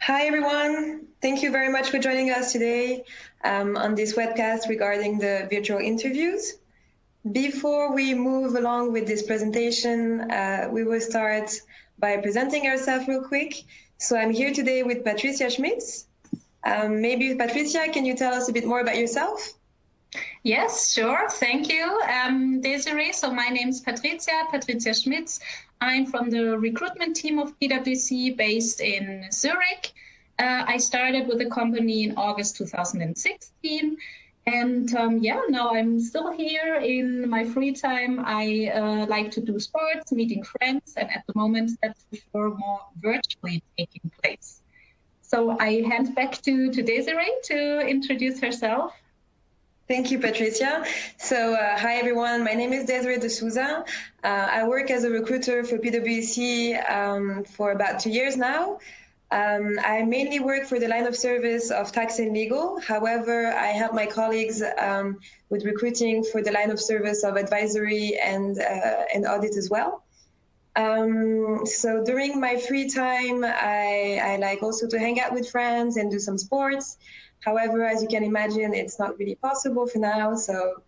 Hi, everyone. Thank you very much for joining us today on this webcast regarding the virtual interviews. Before we move along with this presentation, we will start by presenting ourselves real quick. So I'm here today with Patricia Schmitz. Maybe Patricia, can you tell us a bit more about yourself? Yes, sure. Thank you, Desiree. So my name is Patricia Schmitz. I'm from the recruitment team of PwC based in Zurich. I started with the company in August 2016. And now I'm still here in my free time. I like to do sports, meeting friends, and at the moment that's for sure more virtually taking place. So I hand back to Desiree to introduce herself. Thank you, Patricia. So hi, everyone. My name is Desiree de Souza. I work as a recruiter for PwC for about 2 years now. I mainly work for the line of service of tax and legal. However, I help my colleagues with recruiting for the line of service of advisory and audit as well. So during my free time, I like also to hang out with friends and do some sports. However, as you can imagine, it's not really possible for now. So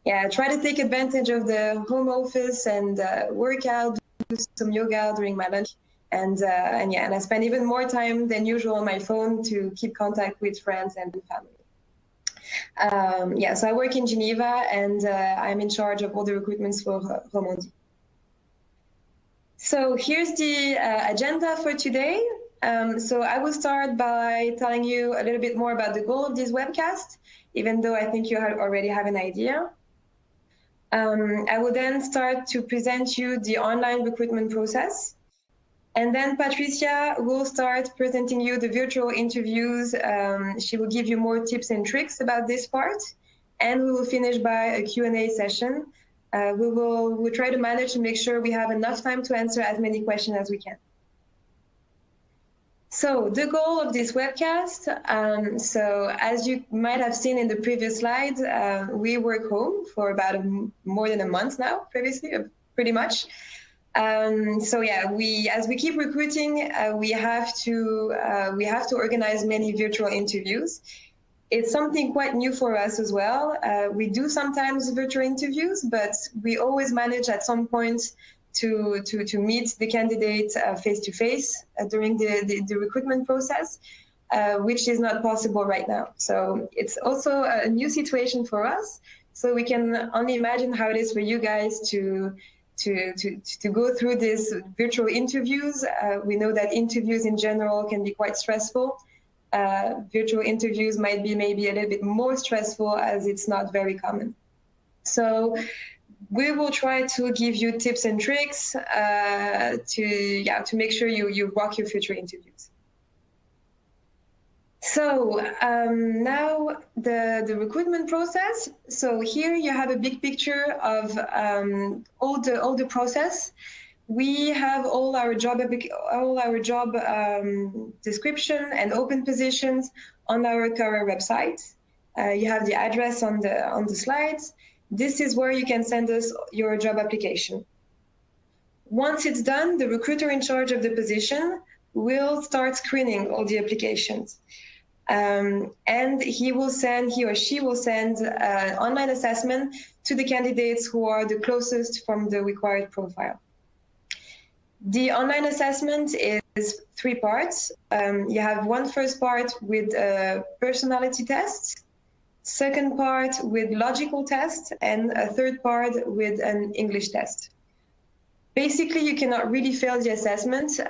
yeah, I try to take advantage of the home office and work out, do some yoga during my lunch. And I spend even more time than usual on my phone to keep contact with friends and family. So I work in Geneva and I'm in charge of all the recruitments for Romandie. So here's the agenda for today. So I will start by telling you a little bit more about the goal of this webcast, even though I think you already have an idea. I will then start to present you the online recruitment process. And then Patricia will start presenting you the virtual interviews. She will give you more tips and tricks about this part. And we will finish by a Q&A session. We'll try to manage to make sure we have enough time to answer as many questions as we can. So the goal of this webcast, so as you might have seen in the previous slide, we work home for about more than a month now, previously, pretty much. As we keep recruiting, we have to organize many virtual interviews. It's something quite new for us as well. We do sometimes virtual interviews, but we always manage at some point to meet the candidate face-to-face during the recruitment process, which is not possible right now. So it's also a new situation for us. So we can only imagine how it is for you guys to go through these virtual interviews. We know that interviews in general can be quite stressful. Virtual interviews might be maybe a little bit more stressful as it's not very common. So we will try to give you tips and tricks to make sure you rock your future interviews. So now the recruitment process. So here you have a big picture of all the process. We have all our job description and open positions on our career website. You have the address on the slides. This is where you can send us your job application. Once it's done, the recruiter in charge of the position will start screening all the applications. And he or she will send an online assessment to the candidates who are the closest from the required profile. The online assessment is 3 parts. You have one first part with a personality test, second part with logical test, and a third part with an English test. Basically, you cannot really fail the assessment.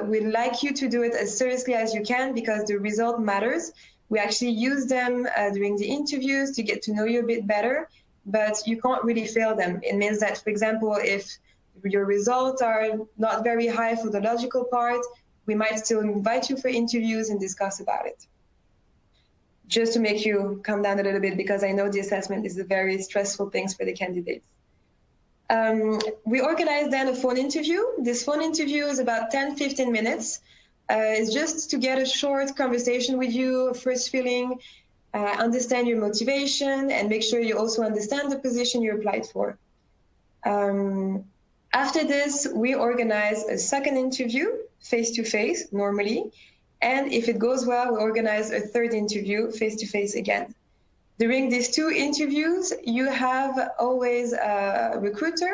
We'd like you to do it as seriously as you can because the result matters. We actually use them during the interviews to get to know you a bit better, but you can't really fail them. It means that, for example, if your results are not very high for the logical part, we might still invite you for interviews and discuss about it. Just to make you calm down a little bit, because I know the assessment is a very stressful thing for the candidates. We organize then a phone interview. This phone interview is about 10-15 minutes. It's just to get a short conversation with you, first feeling, understand your motivation, and make sure you also understand the position you applied for. After this, we organize a second interview, face-to-face, normally, And if it goes well, we organize a third interview face-to-face again. During these 2 interviews, you have always a recruiter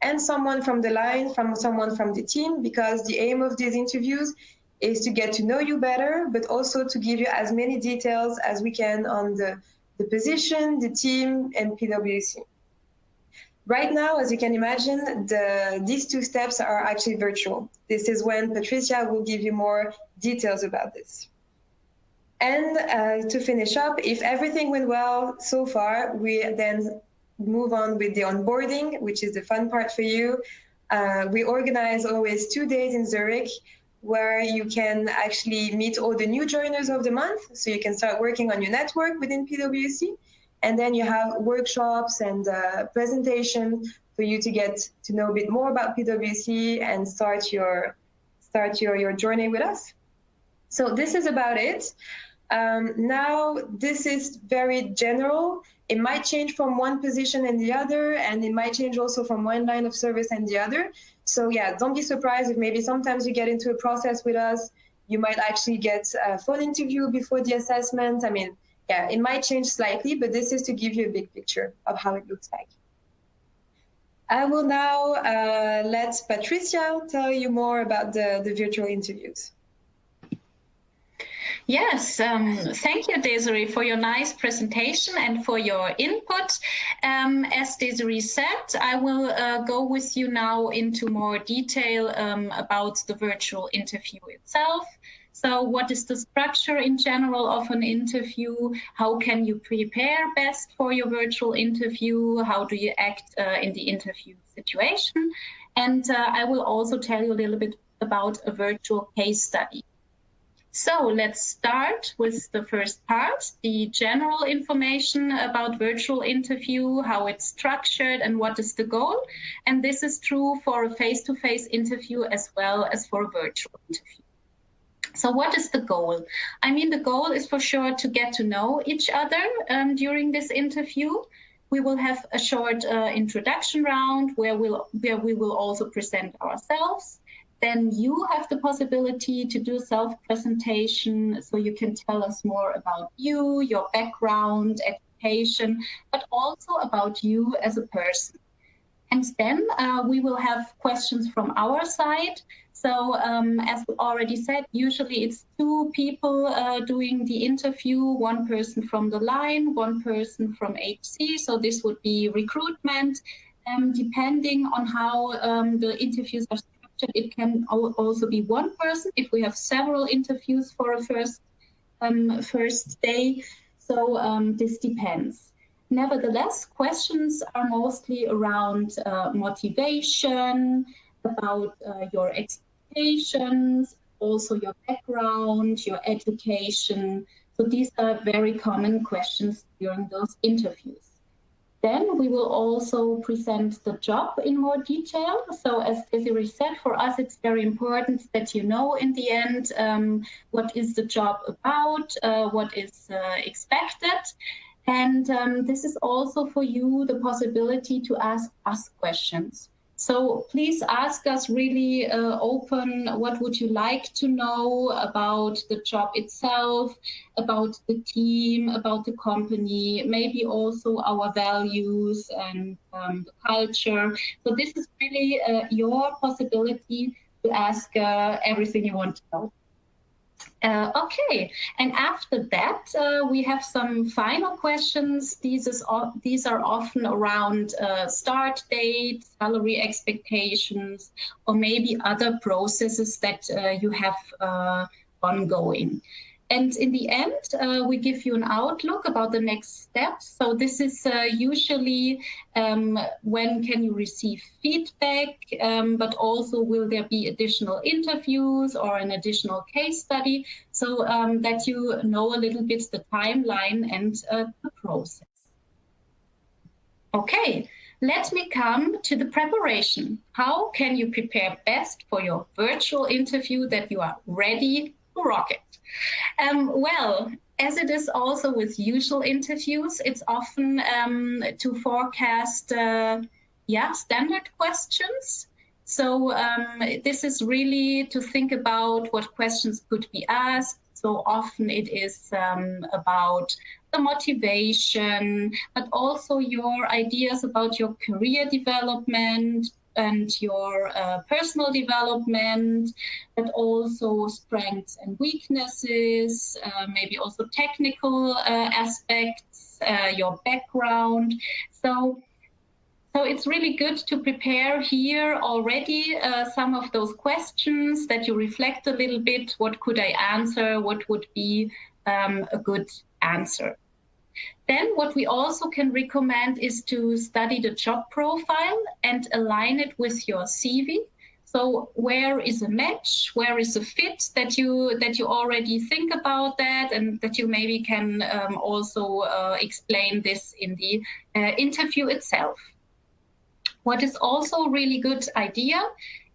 and someone from the line, someone from the team, because the aim of these interviews is to get to know you better, but also to give you as many details as we can on the position, the team, and PwC. Right now, as you can imagine, these 2 steps are actually virtual. This is when Patricia will give you more details about this. And to finish up, if everything went well so far, we then move on with the onboarding, which is the fun part for you. We organize always 2 days in Zurich where you can actually meet all the new joiners of the month. So you can start working on your network within PwC. And then you have workshops and presentation for you to get to know a bit more about PwC and start your journey with us. So this is about it. Now, this is very general. It might change from one position and the other, and it might change also from one line of service and the other. So yeah, don't be surprised if maybe sometimes you get into a process with us, you might actually get a phone interview before the assessment. I mean, yeah, it might change slightly, but this is to give you a big picture of how it looks like. I will now let Patricia tell you more about the virtual interviews. Yes, thank you, Desiree, for your nice presentation and for your input. As Desiree said, I will go with you now into more detail about the virtual interview itself. So what is the structure in general of an interview? How can you prepare best for your virtual interview? How do you act in the interview situation? And I will also tell you a little bit about a virtual case study. So let's start with the first part, the general information about virtual interview, how it's structured and what is the goal. And this is true for a face-to-face interview as well as for a virtual interview. So what is the goal? I mean, the goal is for sure to get to know each other during this interview. We will have a short introduction round where we will also present ourselves. Then you have the possibility to do self-presentation, so you can tell us more about you, your background, education, but also about you as a person. And then we will have questions from our side. So as we already said, usually it's 2 people doing the interview, 1 person from the line, 1 person from HC. So this would be recruitment. Depending on how the interviews are structured, it can also be 1 person if we have several interviews for a first day. So this depends. Nevertheless, questions are mostly around motivation, about your expectations, also your background, your education. So these are very common questions during those interviews. Then we will also present the job in more detail. So as Desiree said, for us, it's very important that you know in the end what is the job about, what is expected. And this is also for you the possibility to ask us questions. So please ask us really open, what would you like to know about the job itself, about the team, about the company, maybe also our values and the culture. So this is really your possibility to ask everything you want to know. Okay, and after that, we have some final questions. These are often around start date, salary expectations, or maybe other processes that you have ongoing. And in the end, we give you an outlook about the next steps. So this is usually when can you receive feedback, but also will there be additional interviews or an additional case study, so that you know a little bit the timeline and the process. Okay, let me come to the preparation. How can you prepare best for your virtual interview that you are ready to rock it? Well, as it is also with usual interviews, it's often to forecast standard questions. So this is really to think about what questions could be asked. So often it is about the motivation, but also your ideas about your career development and your personal development, but also strengths and weaknesses, maybe also technical aspects, your background. So it's really good to prepare here already some of those questions, that you reflect a little bit. What could I answer? What would be a good answer? Then what we also can recommend is to study the job profile and align it with your CV. So where is a match? Where is a fit that you already think about that, and that you maybe can also explain this in the interview itself. What is also a really good idea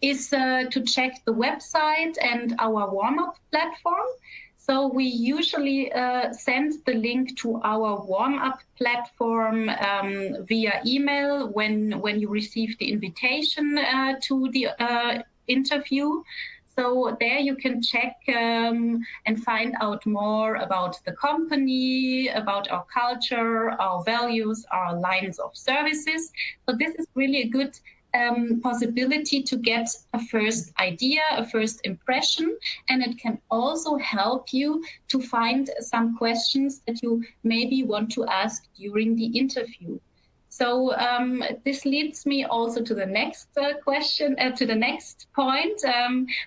is to check the website and our warm-up platform. So we usually send the link to our warm-up platform via email when you receive the invitation to the interview. So there you can check and find out more about the company, about our culture, our values, our lines of services. So this is really a good possibility to get a first idea, a first impression, and it can also help you to find some questions that you maybe want to ask during the interview. So this leads me also to the next question, to the next point.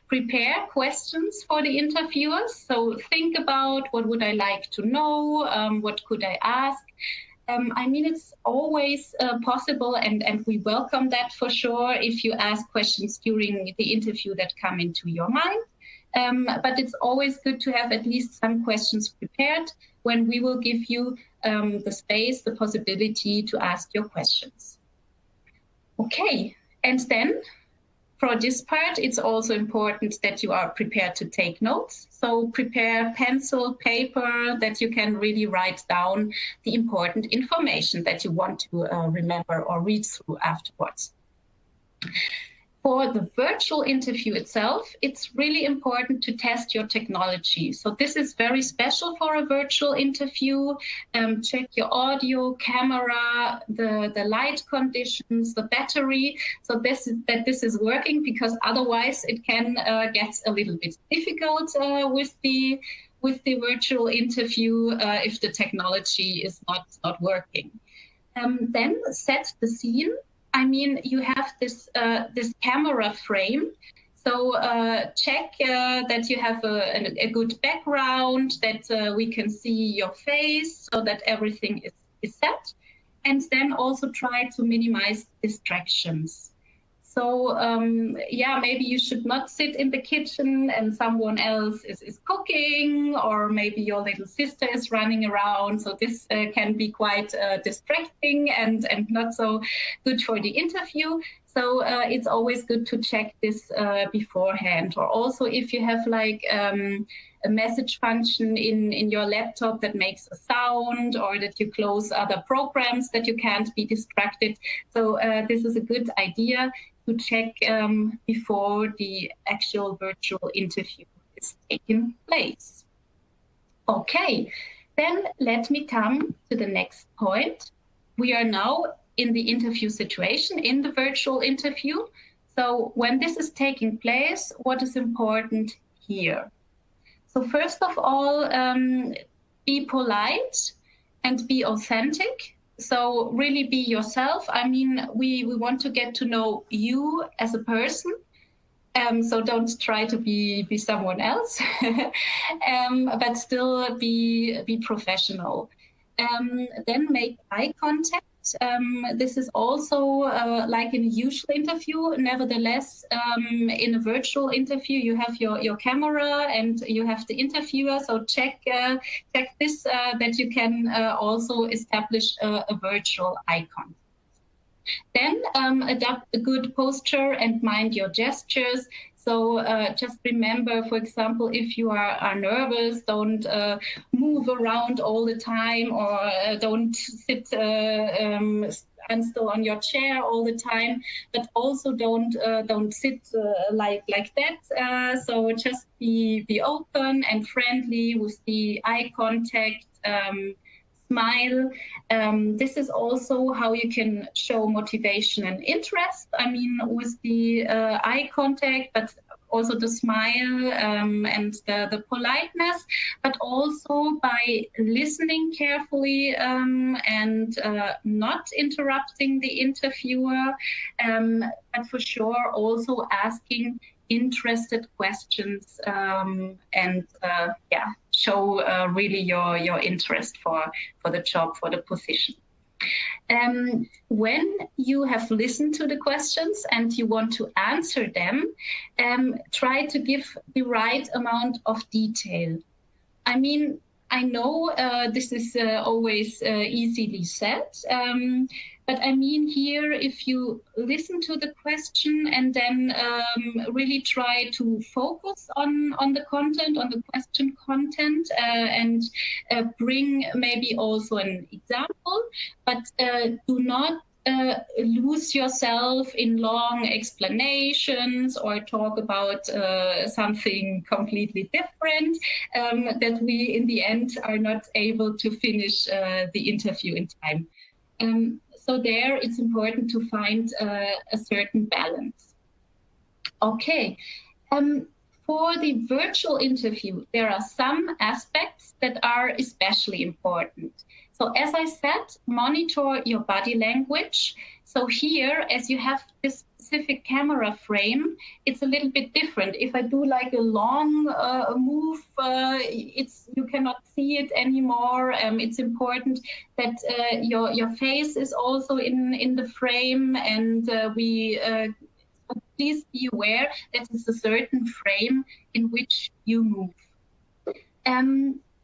Prepare questions for the interviewers. So think about, what would I like to know? What could I ask? I mean, it's always possible, and we welcome that for sure, if you ask questions during the interview that come into your mind. But it's always good to have at least some questions prepared when we will give you the space, the possibility to ask your questions. Okay, and then for this part, it's also important that you are prepared to take notes. So prepare pencil, paper, that you can really write down the important information that you want to remember or read through afterwards. For the virtual interview itself, it's really important to test your technology. So this is very special for a virtual interview. Check your audio, camera, the light conditions, the battery, so this is working, because otherwise it can get a little bit difficult with the virtual interview if the technology is not working. Then set the scene. I mean, you have this camera frame, so check that you have a good background, that we can see your face, so that everything is set, and then also try to minimize distractions. So yeah, maybe you should not sit in the kitchen and someone else is cooking, or maybe your little sister is running around. So this can be quite distracting and not so good for the interview. So it's always good to check this beforehand. Or also, if you have like a message function in your laptop that makes a sound, or that you close other programs that you can't be distracted. So this is a good idea to check before the actual virtual interview is taking place. Okay, then let me come to the next point. We are now in the interview situation, in the virtual interview. So when this is taking place, what is important here? So first of all, be polite and be authentic. So really be yourself. I mean, we want to get to know you as a person. So don't try to be someone else, but still be professional. Then make eye contact. This is also like in a usual interview. Nevertheless, in a virtual interview, you have your camera and you have the interviewer. So check this, that you can also establish a virtual eye contact. Then adapt a good posture and mind your gestures. So just remember, for example, if you are nervous, don't move around all the time, or don't sit I'm still on your chair all the time, but also don't sit like that. So just be open and friendly with the eye contact. Smile. This is also how you can show motivation and interest. I mean, with the eye contact, but also the smile and the politeness, but also by listening carefully and not interrupting the interviewer, but for sure also asking interested questions and show really your interest for the job, for the position. When you have listened to the questions and you want to answer them, try to give the right amount of detail. I mean, I know this is always easily said, but I mean here, if you listen to the question and then really try to focus on the content, on the question content, and bring maybe also an example, but do not lose yourself in long explanations or talk about something completely different that we in the end are not able to finish the interview in time. So there it's important to find a certain balance. Okay. For the virtual interview, there are some aspects that are especially important. So as I said, monitor your body language. So here, as you have this specific camera frame, it's a little bit different. If I do like a long move, you cannot see it anymore. It's important that your face is also in the frame, and please be aware that it's a certain frame in which you move.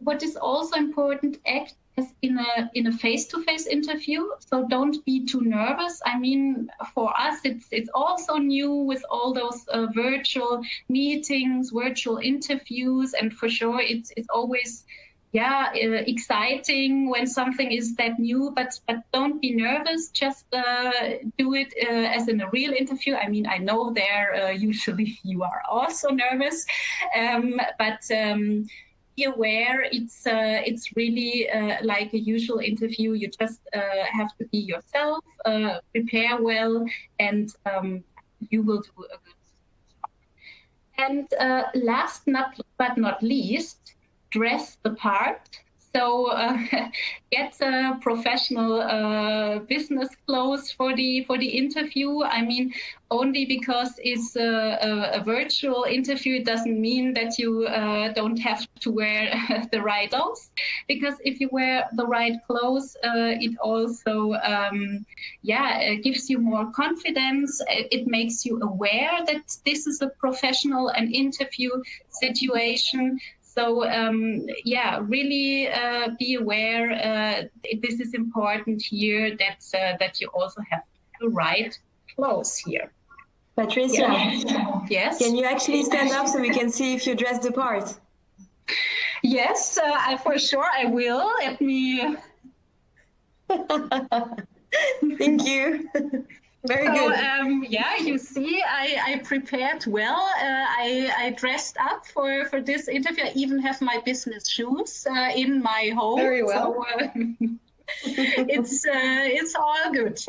What is also important, act as in a face-to-face interview. So don't be too nervous. I mean, for us, it's also new with all those virtual meetings, virtual interviews, and for sure it's always exciting when something is that new, but don't be nervous. Just do it as in a real interview. I mean, I know there usually you are also nervous, but be aware it's really like a usual interview. You just have to be yourself, prepare well, and you will do a good job. And last but not least, dress the part. So get professional business clothes for the interview. I mean, only because it's a virtual interview doesn't mean that you don't have to wear the right clothes. Because if you wear the right clothes, it also gives you more confidence. It makes you aware that this is a professional and interview situation. So really be aware. This is important here that you also have the right clothes here. Patricia, yes. Can you actually stand up so we can see if you dress the part? Yes, for sure I will. Let me. Thank you. Very good. You see, I prepared well. I dressed up for this interview. I even have my business shoes in my home. Very well. So, it's all good.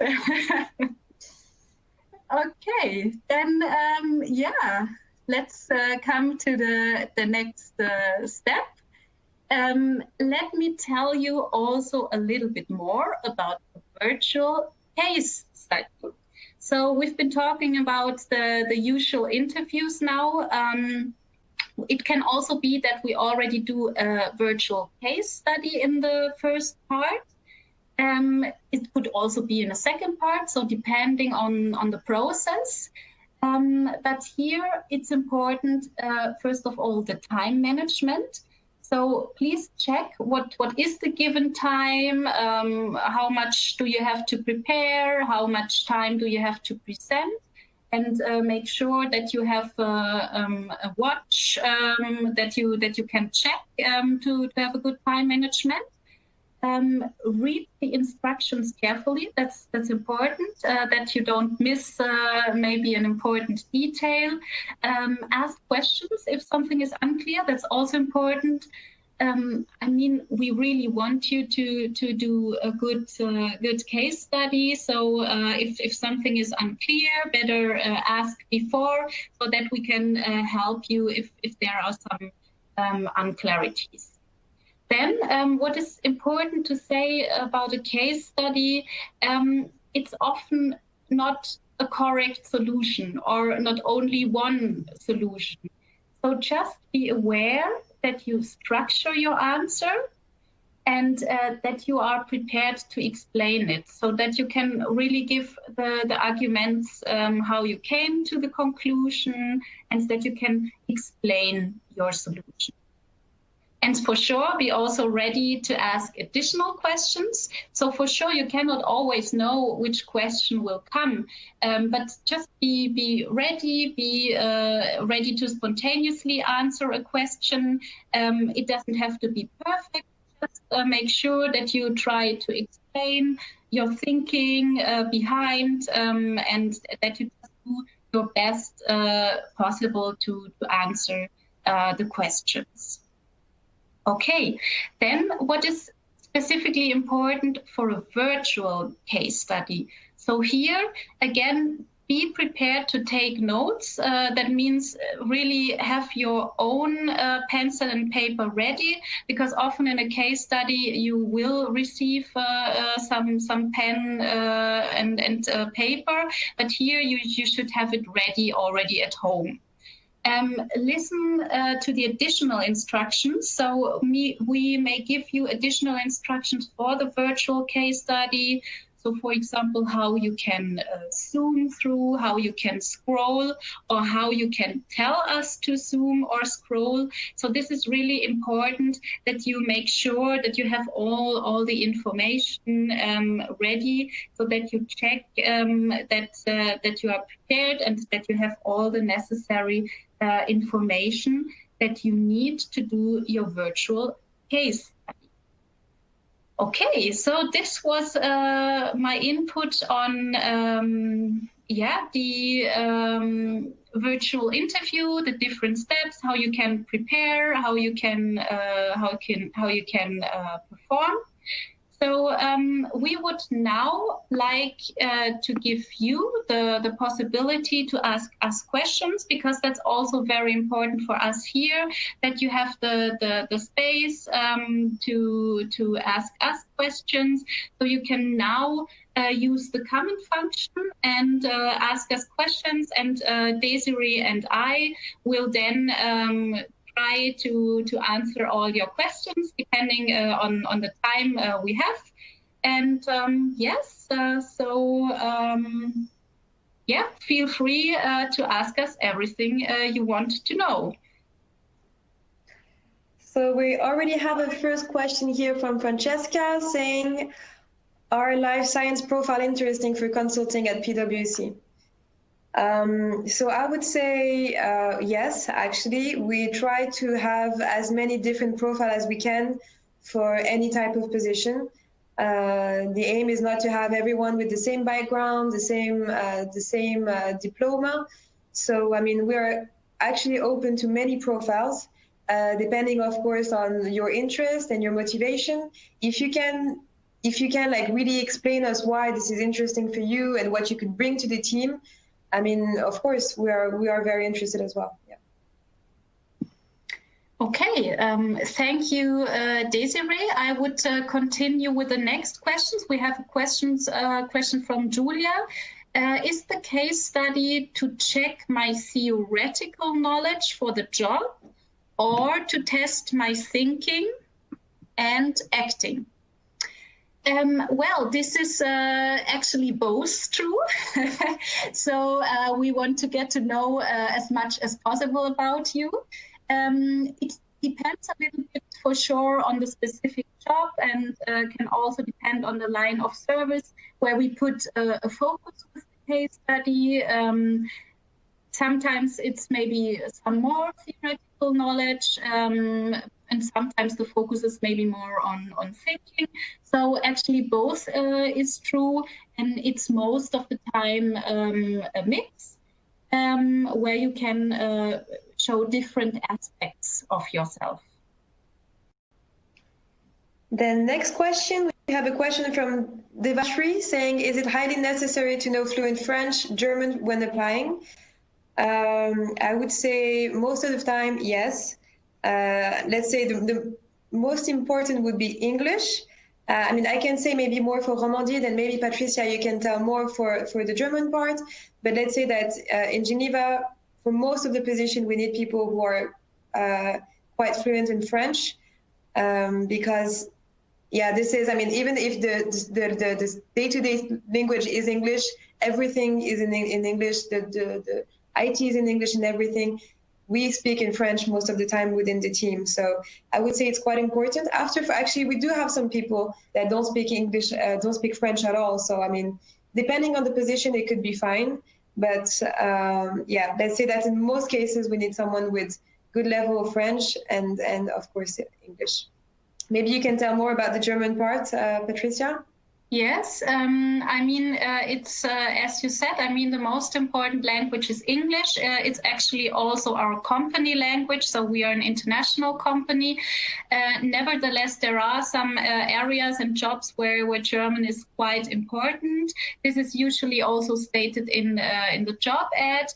Okay, then let's come to the next step. Let me tell you also a little bit more about the virtual case study. So we've been talking about the usual interviews now. It can also be that we already do a virtual case study in the first part. It could also be in a second part, so depending on the process. But here it's important, first of all, the time management. So please check what is the given time, how much do you have to prepare, how much time do you have to present, and make sure that you have a watch that you can check to have a good time management. read the instructions carefully. That's important, that you don't miss maybe an important detail. Ask questions if something is unclear. That's also important. I mean, we really want you to do a good case study. So if something is unclear, better ask before, so that we can help you if there are some unclarities. Then what is important to say about a case study, it's often not a correct solution or not only one solution. So just be aware that you structure your answer and that you are prepared to explain it, so that you can really give the arguments how you came to the conclusion, and that you can explain your solution. And for sure, be also ready to ask additional questions. So for sure, you cannot always know which question will come, but just be ready, ready to spontaneously answer a question. It doesn't have to be perfect. Just make sure that you try to explain your thinking behind, and that you just do your best possible to answer the questions. Okay, then what is specifically important for a virtual case study? So here, again, be prepared to take notes. That means really have your own pencil and paper ready, because often in a case study you will receive some pen and paper, but here you should have it ready already at home. Listen to the additional instructions. So we may give you additional instructions for the virtual case study. So for example, how you can zoom through, how you can scroll, or how you can tell us to zoom or scroll. So this is really important, that you make sure that you have all the information ready, so that you check that you are prepared and that you have all the necessary information that you need to do your virtual case study. Okay, so this was my input on the virtual interview, the different steps, how you can prepare, how you can perform. So we would now like to give you the possibility to ask us questions, because that's also very important for us here, that you have the space to ask us questions. So you can now use the comment function and ask us questions, and Desiree and I will then try to answer all your questions depending on the time we have. And feel free to ask us everything you want to know. So we already have a first question here from Francesca saying, are life science profile interesting for consulting at PwC? So I would say yes, actually. We try to have as many different profiles as we can for any type of position. The aim is not to have everyone with the same background, the same diploma. So, I mean, we're actually open to many profiles, depending, of course, on your interest and your motivation. If you can like really explain us why this is interesting for you and what you could bring to the team, I mean, of course, we are very interested as well. Yeah. Okay, thank you, Desiree. I would continue with the next questions. We have a question from Julia. Is the case study to check my theoretical knowledge for the job, or to test my thinking and acting? Well, this is actually both true. So we want to get to know as much as possible about you. It depends a little bit for sure on the specific job, and can also depend on the line of service where we put a focus with the case study. Sometimes it's maybe some more theoretical knowledge, and sometimes the focus is maybe more on thinking. So actually both is true, and it's most of the time a mix where you can show different aspects of yourself. Then next question, we have a question from Devashri saying, is it highly necessary to know fluent French, German when applying? I would say most of the time, yes. Let's say the most important would be English. I mean, I can say maybe more for Romandie, than maybe Patricia, you can tell more for the German part. But let's say that in Geneva, for most of the position, we need people who are quite fluent in French, because yeah, this is, I mean, even if the day-to-day language is English, everything is in English, the IT is in English and everything. We speak in French most of the time within the team. So I would say it's quite important. Actually, we do have some people that don't speak English, don't speak French at all. So, I mean, depending on the position, it could be fine. But yeah, let's say that in most cases, we need someone with good level of French and of course, English. Maybe you can tell more about the German part, Patricia? Yes, I mean, it's, as you said, I mean, the most important language is English. It's actually also our company language, so we are an international company. Nevertheless, there are some areas and jobs where German is quite important. This is usually also stated in the job ad.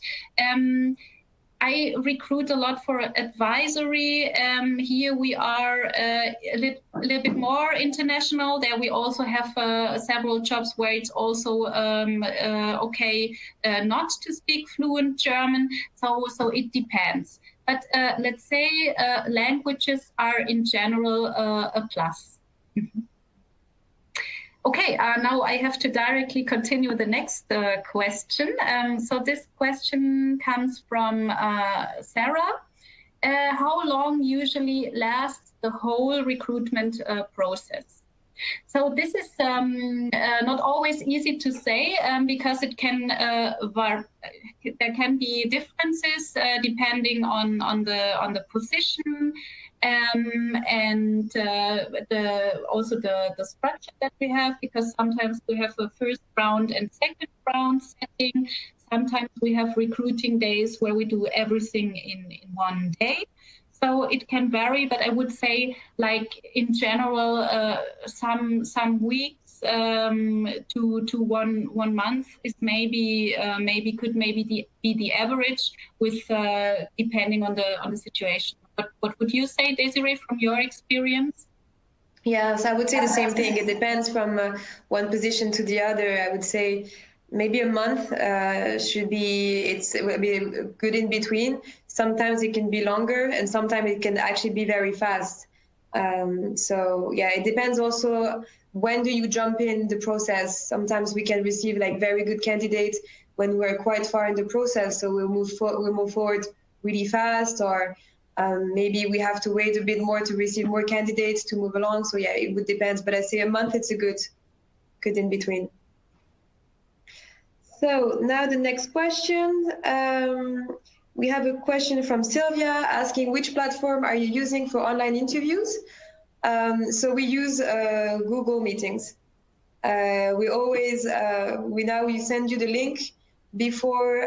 I recruit a lot for advisory. Here we are a little bit more international. There we also have several jobs where it's also okay not to speak fluent German. So it depends. But let's say languages are in general a plus. Okay, now I have to directly continue the next question. So this question comes from Sarah. How long usually lasts the whole recruitment process? So this is not always easy to say because it can there can be differences depending on the position. And also the structure that we have, because sometimes we have a first round and second round setting. Sometimes we have recruiting days where we do everything in one day. So it can vary, but I would say, like in general, some weeks to one month is maybe could be the average, with depending on the situation. But what would you say, Desiree, from your experience? Yes, I would say the same thing. It depends from one position to the other. I would say maybe a month should be good in between. Sometimes it can be longer, and sometimes it can actually be very fast. So yeah, it depends also when do you jump in the process. Sometimes we can receive like very good candidates when we're quite far in the process, so we'll move forward really fast, or maybe we have to wait a bit more to receive more candidates to move along. So yeah, it would depend, but I say a month, it's a good in between. So now the next question. We have a question from Sylvia asking, which platform are you using for online interviews? So we use Google Meetings. We send you the link before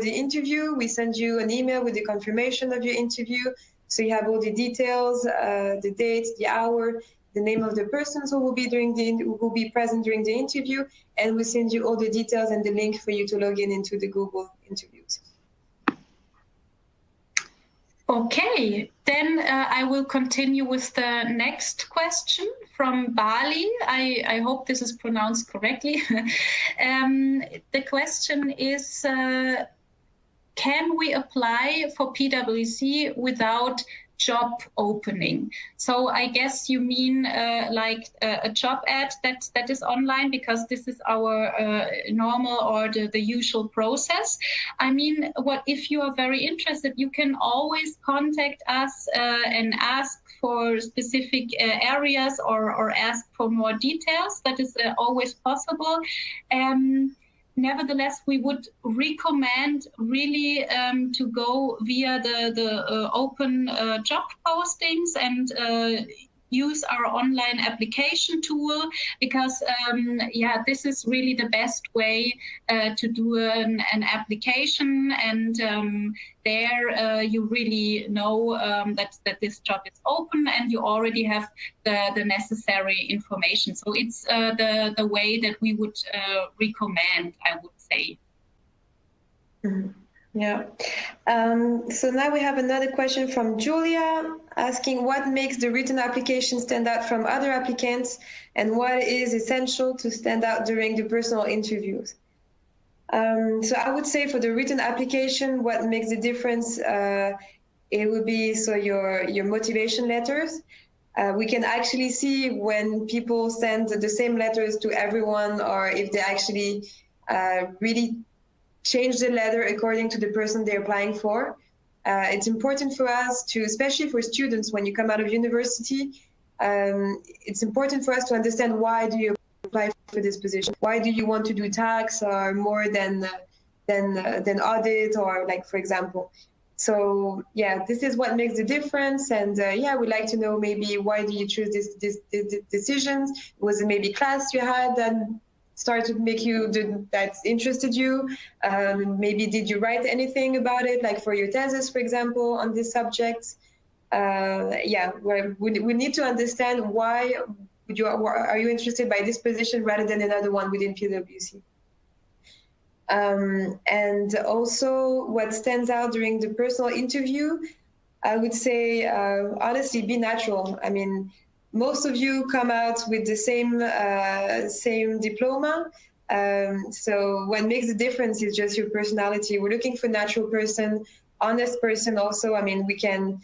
the interview. We send you an email with the confirmation of your interview, so you have all the details, the date, the hour, the name of the persons who will be present during the interview, and we send you all the details and the link for you to log into the Google interviews. Okay, then I will continue with the next question from Bali. I hope this is pronounced correctly. The question is, can we apply for PwC without job opening? So I guess you mean like a job ad that is online, because this is our normal or the usual process. I mean, if you are very interested, you can always contact us and ask for specific areas or ask for more details. That is always possible. nevertheless, we would recommend really to go via the open job postings and use our online application tool, because yeah, this is really the best way to do an application, and there you really know that this job is open and you already have the necessary information. So it's the way that we would recommend, I would say. Mm-hmm. Yeah. So now we have another question from Julia asking what makes the written application stand out from other applicants and what is essential to stand out during the personal interviews. So I would say for the written application, what makes the difference, it would be your motivation letters. We can actually see when people send the same letters to everyone, or if they actually really change the letter according to the person they're applying for. It's important for us to, especially for students, when you come out of university, it's important for us to understand why do you apply for this position? Why do you want to do tax or more than audit, or like, for example? So yeah, this is what makes the difference. And yeah, we'd like to know maybe why do you choose this decisions? Was it maybe class you had that started to make you that interested you? Maybe did you write anything about it, like for your thesis, for example, on this subject? Yeah, we need to understand why are you interested by this position rather than another one within PwC. And also what stands out during the personal interview, I would say, honestly, be natural. I mean, most of you come out with the same diploma. So what makes the difference is just your personality. We're looking for natural person, honest person also. I mean, we can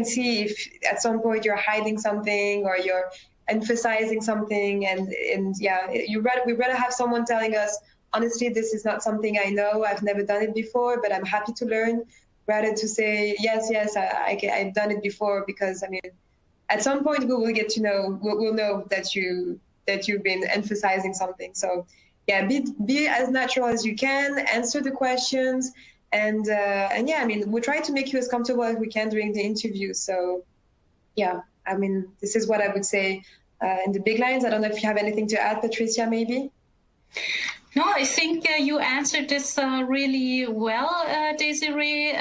see if at some point you're hiding something or you're emphasizing something, and yeah, we'd rather have someone telling us, honestly, this is not something I know, I've never done it before, but I'm happy to learn, rather to say, yes, I've done it before, because I mean, at some point we will get to know, we'll know that you've been emphasizing something. So yeah, be as natural as you can, answer the questions, and yeah, I mean, we'll try to make you as comfortable as we can during the interview. So yeah, I mean, this is what I would say in the big lines. I don't know if you have anything to add, Patricia, maybe? No, I think you answered this really well, Desiree.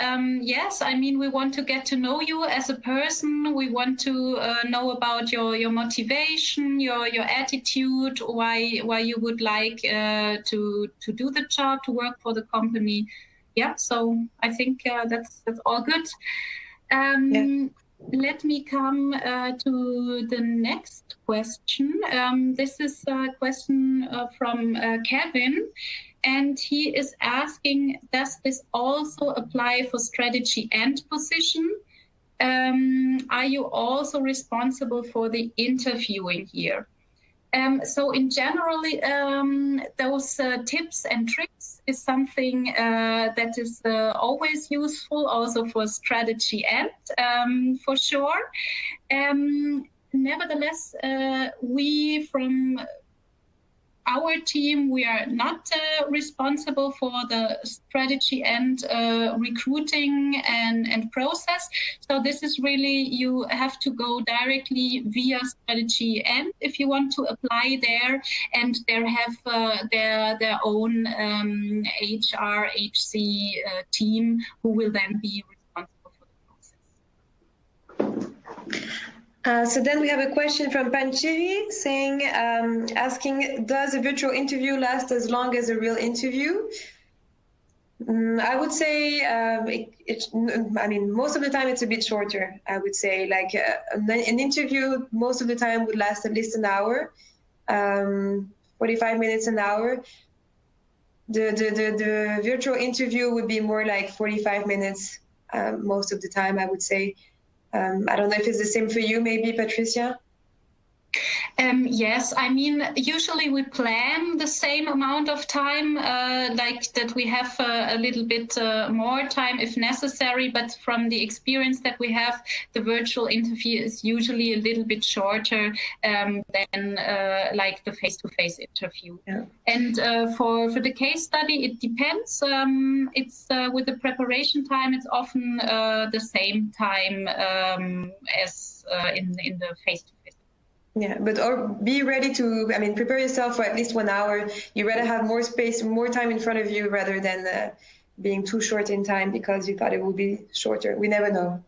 Yes, I mean, we want to get to know you as a person. We want to know about your motivation, your attitude, why you would like to do the job, to work for the company. Yeah, so I think that's all good. Yeah. Let me come to the next question. This is a question from Kevin, and he is asking, does this also apply for strategy and position? Are you also responsible for the interviewing here? So in general, those tips and tricks is something that is always useful also for strategy and for sure. Nevertheless, we from our team, we are not responsible for the strategy and recruiting and process. So this is really, you have to go directly via strategy and if you want to apply there, and they have their own HR, HC team who will then be responsible for the process. So then we have a question from Panchiri saying, asking, does a virtual interview last as long as a real interview? I would say, I mean, most of the time it's a bit shorter. I would say, like an interview most of the time would last at least an hour, 45 minutes, an hour. The virtual interview would be more like 45 minutes most of the time, I would say. I don't know if it's the same for you, maybe, Patricia? Yes, I mean, usually we plan the same amount of time, like that we have a little bit more time if necessary, but from the experience that we have, the virtual interview is usually a little bit shorter than like the face-to-face interview. Yeah. And for the case study, it depends. It's with the preparation time, it's often the same time as in the face-to-face. Yeah, but or be ready to, I mean, prepare yourself for at least 1 hour. You rather have more space, more time in front of you rather than being too short in time because you thought it would be shorter. We never know.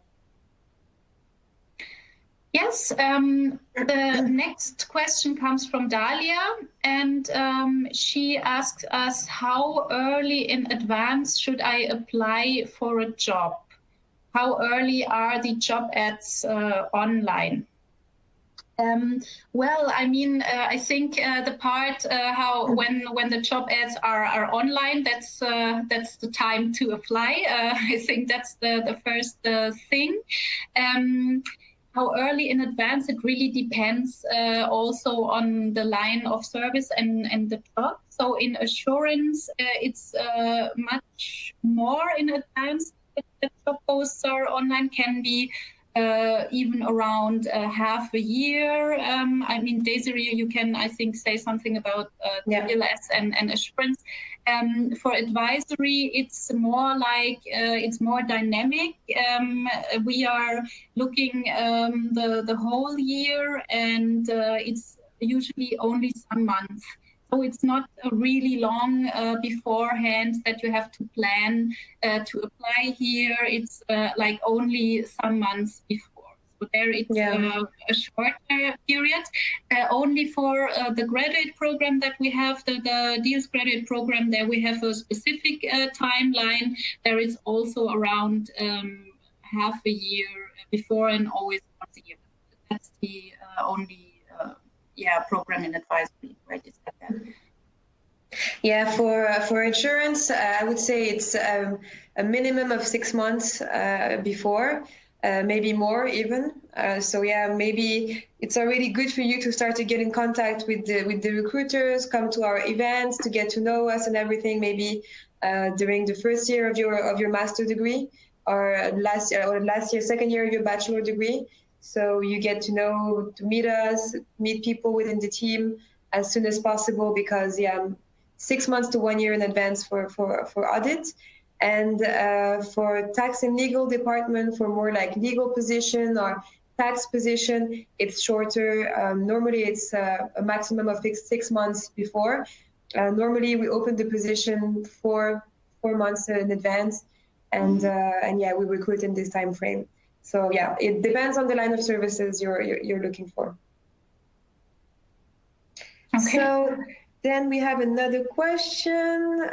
Yes, the next question comes from Dalia, and she asks us, how early in advance should I apply for a job? How early are the job ads online? Well, I mean, I think the part how when the job ads are online, that's the time to apply. I think that's the first thing. How early in advance, it really depends also on the line of service and the job. So in assurance, it's much more in advance. The job posts are online, can be even around half a year. I mean, Desiree, you can, I think, say something about TLS and assurance. For advisory, it's more like it's more dynamic. We are looking the whole year, and it's usually only some months. So it's not really long beforehand that you have to plan to apply here. It's like only some months before. So there it's a shorter period. Only for the graduate program that we have, the DEALS graduate program, there we have a specific timeline. There is also around half a year before and always once a year. That's the only program in advisory where it is like that. Yeah, for insurance, I would say it's a minimum of 6 months before, maybe more even. So yeah, maybe it's already good for you to start to get in contact with the recruiters, come to our events to get to know us and everything. Maybe during the first year of your master degree, or last year, second year of your bachelor degree. So you get to meet us, meet people within the team as soon as possible, because 6 months to 1 year in advance for audit. And for tax and legal department, for more like legal position or tax position, it's shorter. Normally it's a maximum of 6 months before. Normally we open the position 4 months in advance, and we recruit in this time frame. So yeah, it depends on the line of services you're looking for. Okay. So then we have another question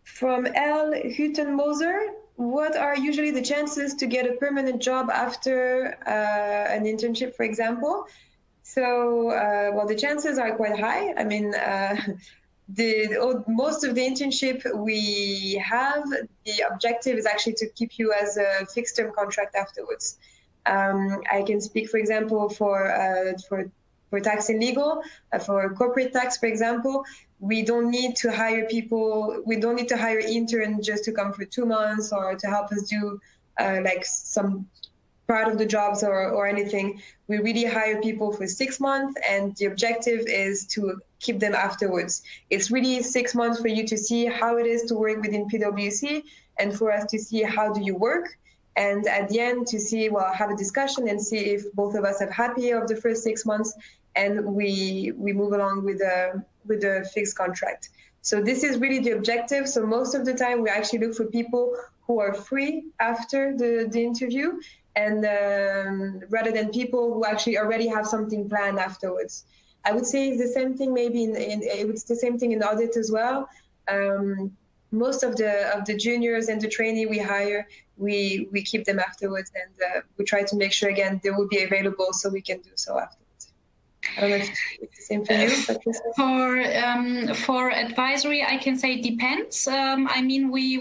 from L. Hüttenmoser. What are usually the chances to get a permanent job after an internship, for example? So, well, the chances are quite high. I mean, most of the internship we have, the objective is actually to keep you as a fixed term contract afterwards. I can speak, for example, for tax and legal, for corporate tax, for example, we don't need to hire people. We don't need to hire interns just to come for 2 months or to help us do like some part of the jobs or anything. We really hire people for 6 months, and the objective is to keep them afterwards. It's really 6 months for you to see how it is to work within PwC, and for us to see how do you work. And at the end, to see, well, have a discussion and see if both of us are happy of the first 6 months, and we move along with a fixed contract. So this is really the objective. So most of the time, we actually look for people who are free after the interview, and rather than people who actually already have something planned afterwards. I would say it's the same thing. Maybe it's the same thing in audit as well. Most of the juniors and the trainee we hire, we keep them afterwards, and we try to make sure again they will be available so we can do so afterwards. I don't know if it's the same for you, Patricia. For advisory, I can say depends. I mean, we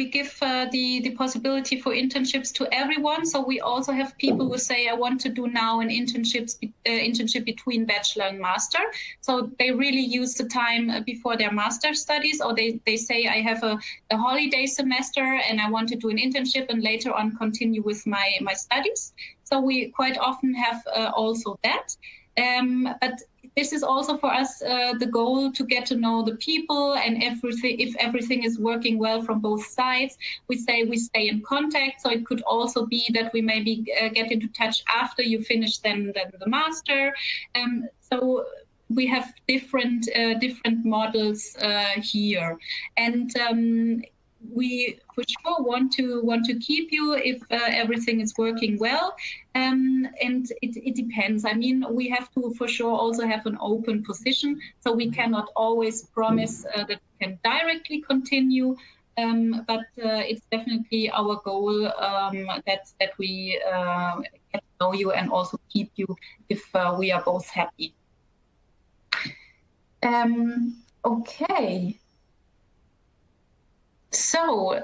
give the possibility for internships to everyone. So we also have people who say, I want to do now an internship between bachelor and master. So they really use the time before their master studies, or they say, I have a holiday semester and I want to do an internship and later on continue with my studies. So we quite often have also that. But this is also for us the goal to get to know the people and everything. If everything is working well from both sides, we say we stay in contact. So it could also be that we maybe get into touch after you finish then the master. So we have different models here, and we for sure want to keep you if everything is working well, and it depends. I mean, we have to for sure also have an open position, so we cannot always promise that we can directly continue, but it's definitely our goal that we get to know you and also keep you if we are both happy. Okay. So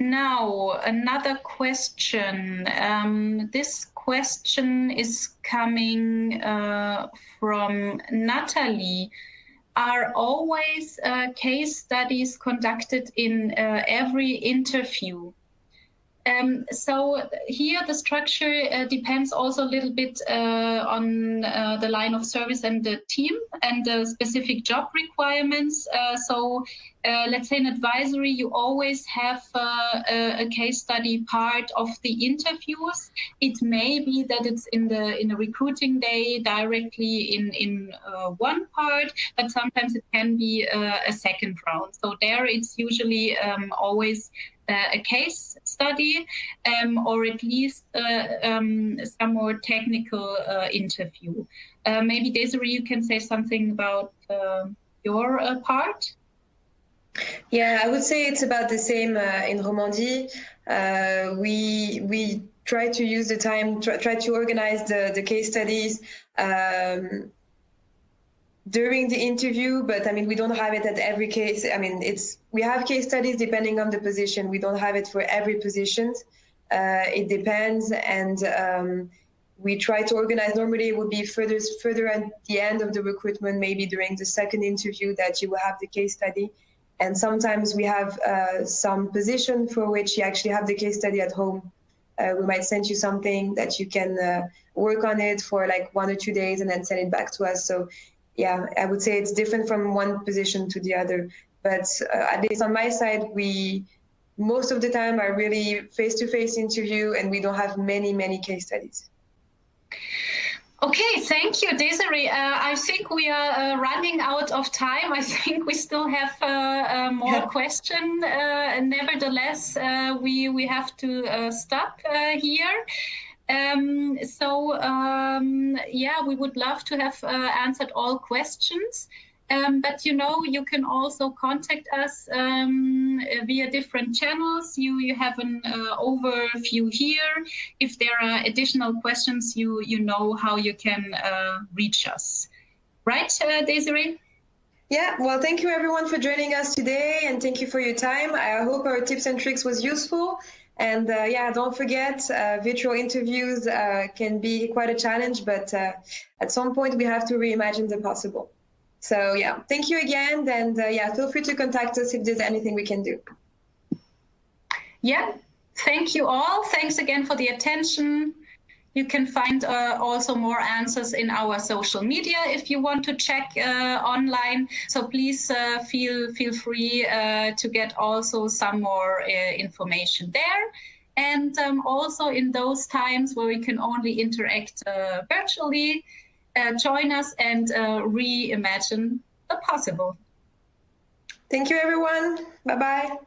now another question. This question is coming from Natalie. Are always case studies conducted in every interview? So here the structure depends also a little bit on the line of service and the team and the specific job requirements. So let's say in advisory, you always have a case study part of the interviews. It may be that it's in the recruiting day directly in one part, but sometimes it can be a second round. So there it's usually always a case study, or at least some more technical interview. Maybe Desiree, you can say something about your part? Yeah, I would say it's about the same in Romandie. We try to use the time, try to organize the case studies during the interview, but I mean, we don't have it at every case. I mean, we have case studies depending on the position. We don't have it for every position. It depends, and we try to organize. Normally, it would be further at the end of the recruitment, maybe during the second interview, that you will have the case study. And sometimes we have some position for which you actually have the case study at home. We might send you something that you can work on it for like 1 or 2 days and then send it back to us. So yeah, I would say it's different from one position to the other. But at least on my side, we most of the time are really face-to-face interview, and we don't have many case studies. Okay, thank you, Desiree. I think we are running out of time. I think we still have more questions. Nevertheless, we have to stop here. Yeah, we would love to have answered all questions. But you can also contact us via different channels. You have an overview here. If there are additional questions, you know how you can reach us. Right, Desiree? Yeah, well, thank you everyone for joining us today, and thank you for your time. I hope our tips and tricks was useful. And yeah, don't forget, virtual interviews can be quite a challenge, but at some point we have to reimagine the possible. So yeah, thank you again, and yeah, feel free to contact us if there's anything we can do. Yeah, thank you all. Thanks again for the attention. You can find also more answers in our social media if you want to check online. So please feel free to get also some more information there. And also in those times where we can only interact virtually, join us and reimagine the possible. Thank you, everyone. Bye-bye.